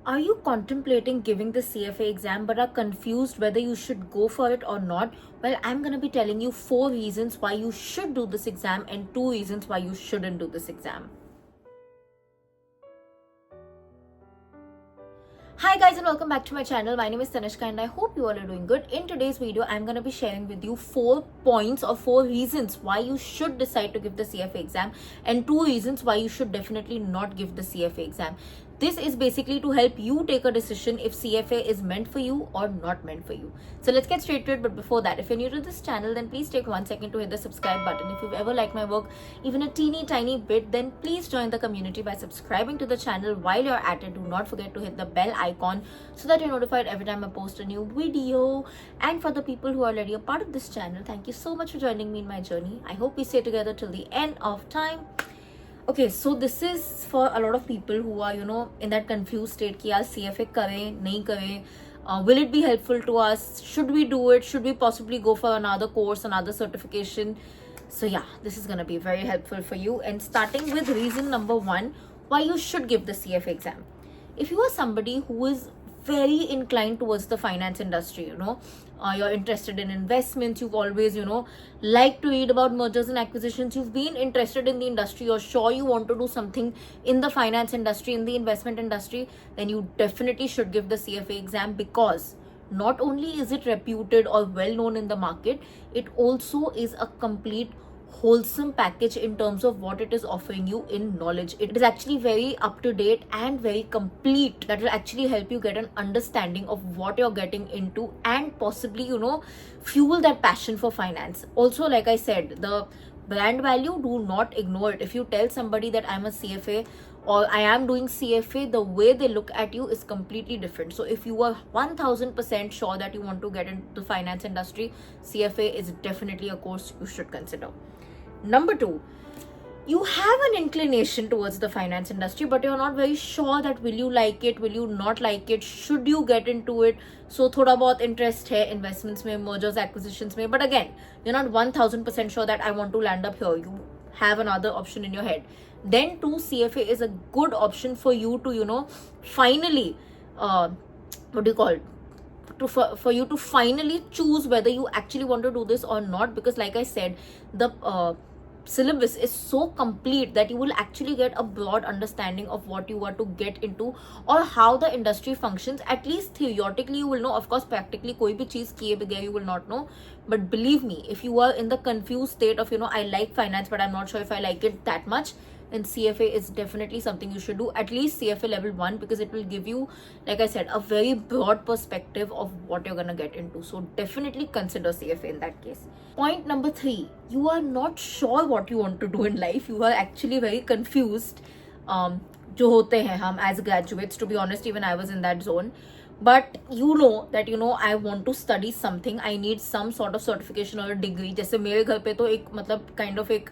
Are you contemplating giving the CFA exam but are confused whether you should go for it or not? Well, I'm going to be telling you 4 reasons why you should do this exam and 2 reasons why you shouldn't do this exam. Hi guys and welcome back to my channel. My name is Tanishka and I hope you all are doing good. In today's video, I'm going to be sharing with you 4 points or 4 reasons why you should decide to give the CFA exam and 2 reasons why you should definitely not give the CFA exam. This is basically to help you take a decision if CFA is meant for you or not meant for you. So let's get straight to it. But before that, if you're new to this channel, then please take 1 second to hit the subscribe button. If you've ever liked my work, even a teeny tiny bit, then please join the community by subscribing to the channel. While you're at it, do not forget to hit the bell icon so that you're notified every time I post a new video. And for the people who are already a part of this channel, thank you so much for joining me in my journey. I hope we stay together till the end of time. Okay, so this is for a lot of people who are, in that confused state कि यार CFA करें, नहीं करें, will it be helpful to us? Should we do it? Should we possibly go for another course, another certification? So yeah, this is going to be very helpful for you. And starting with reason number 1, why you should give the CFA exam. If you are somebody who is very inclined towards the finance industry, you're interested in investments, you've always, liked to read about mergers and acquisitions, you've been interested in the industry, you're sure you want to do something in the finance industry, in the investment industry, then you definitely should give the CFA exam, because not only is it reputed or well known in the market, it also is a complete wholesome package in terms of what it is offering you in knowledge. It is actually very up to date and very complete. That will actually help you get an understanding of what you're getting into and possibly, fuel that passion for finance. Also, like I said, the brand value, do not ignore it. If you tell somebody that I'm a CFA or I am doing CFA, the way they look at you is completely different. So if you are 1000% sure that you want to get into the finance industry, CFA is definitely a course you should consider. Number 2, you have an inclination towards the finance industry, but you're not very sure that will you like it, will you not like it, should you get into it. So thoda bahut interest hai investments mein, mergers, acquisitions mein, but again, you're not 1000% sure that I want to land up here. You have another option in your head. Then too, CFA is a good option for you to, finally, for you to finally choose whether you actually want to do this or not. Because like I said, the syllabus is so complete that you will actually get a broad understanding of what you want to get into or how the industry functions. At least theoretically you will know. Of course, practically koi bhi cheez kiye bagair you will not know. But believe me, if you are in the confused state of, I like finance but I'm not sure if I like it that much, then CFA is definitely something you should do, at least CFA level 1, because it will give you, like I said, a very broad perspective of what you're gonna get into. So definitely consider CFA in that case. Point number 3, you are not sure what you want to do in life. You are actually very confused. जो होते हैं हम as graduates, to be honest, even I was in that zone. But you know that I want to study something, I need some sort of certification or a degree. जैसे मेरे घर पे तो एक मतलब kind of एक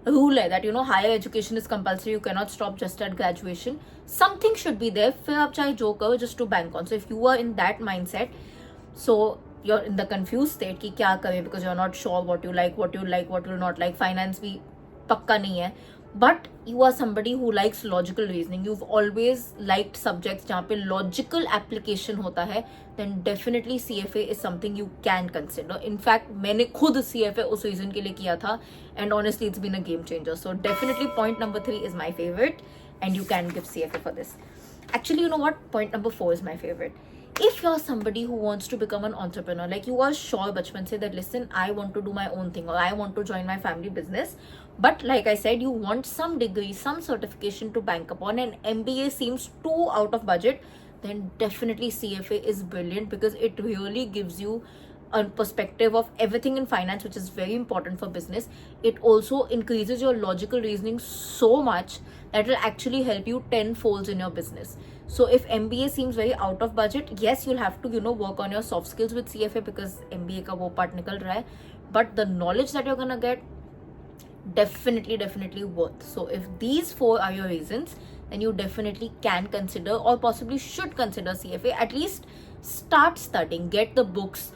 rule है that higher education is compulsory, you cannot stop just at graduation. Something should be there, फिर आप चाहे जो करो, just to bank on. So if you are in that mindset, so you're in the confused state कि क्या करें, because you're not sure what you like, what you not like, finance भी पक्का नहीं है, but you are somebody who likes logical reasoning, you've always liked subjects जहाँ पे logical application होता है, then definitely CFA is something you can consider. In fact, मैंने खुद CFA उस reason के लिए किया था, and honestly it's been a game changer. So definitely point number 3 is my favorite, and you can give CFA for this. Actually, you know what? Point number 4 is my favorite. If you're somebody who wants to become an entrepreneur, like you are sure bachpan se that, listen, I want to do my own thing or I want to join my family business, but like I said, you want some degree, some certification to bank upon, and MBA seems too out of budget, then definitely CFA is brilliant, because it really gives you a perspective of everything in finance, which is very important for business. It also increases your logical reasoning so much that will actually help you 10-fold in your business. So if MBA seems very out of budget, yes, you'll have to work on your soft skills with CFA, because MBA ka wo part nikal raha hai, but the knowledge that you're gonna get, definitely worth. So if these 4 are your reasons, then you definitely can consider or possibly should consider CFA. At least start studying, get the books,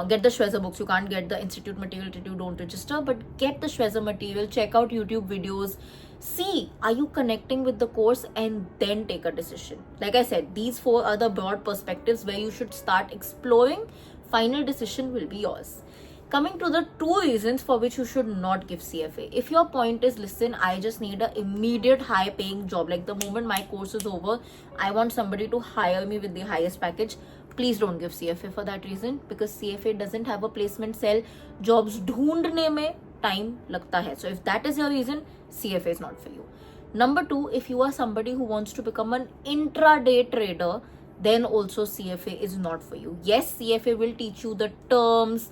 get the Shweza books. You can't get the institute material if you don't register, but get the Shweza material, check out YouTube videos, See, are you connecting with the course, and then take a decision. Like I said, these 4 are the broad perspectives where you should start exploring. Final decision will be yours. Coming to the 2 reasons for which you should not give CFA. If your point is, listen, I just need an immediate high paying job, like the moment my course is over, I want somebody to hire me with the highest package, please don't give CFA for that reason, because CFA doesn't have a placement cell. Jobs ढूंढने में time लगता है. So if that is your reason, CFA is not for you. Number 2, if you are somebody who wants to become an intraday trader, then also CFA is not for you. Yes, CFA will teach you the terms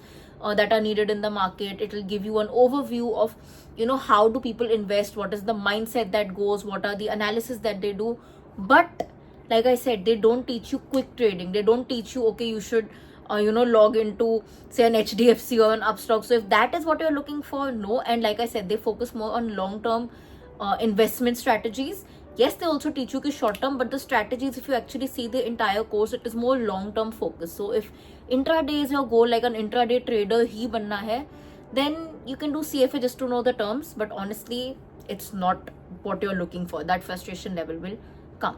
that are needed in the market. It will give you an overview of, how do people invest, what is the mindset that goes, what are the analysis that they do. But like I said, they don't teach you quick trading. They don't teach you, okay, you should log into, say, an HDFC or an Upstock. So if that is what you're looking for, no. And like I said, they focus more on long-term investment strategies. Yes, they also teach you short term, but the strategies, if you actually see the entire course, it is more long-term focus. So if intraday is your goal, like an intraday trader ही बनना है, then you can do CFA just to know the terms. But honestly, it's not what you're looking for. That frustration level will come.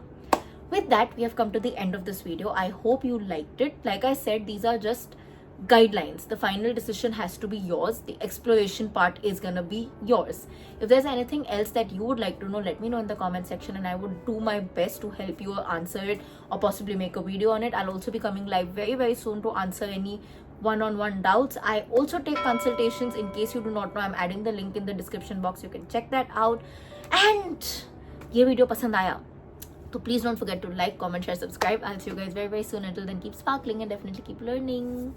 With that, we have come to the end of this video. I hope you liked it. Like I said, these are just guidelines. The final decision has to be yours. The exploration part is gonna be yours. If there's anything else that you would like to know, let me know in the comment section, and I would do my best to help you answer it or possibly make a video on it. I'll also be coming live very soon to answer any one-on-one doubts. I also take consultations. In case you do not know, I'm adding the link in the description box. You can check that out. And ये video पसंद आया तो please don't forget to like, comment, share, subscribe. I'll see you guys very soon. Until then, keep sparkling and definitely keep learning.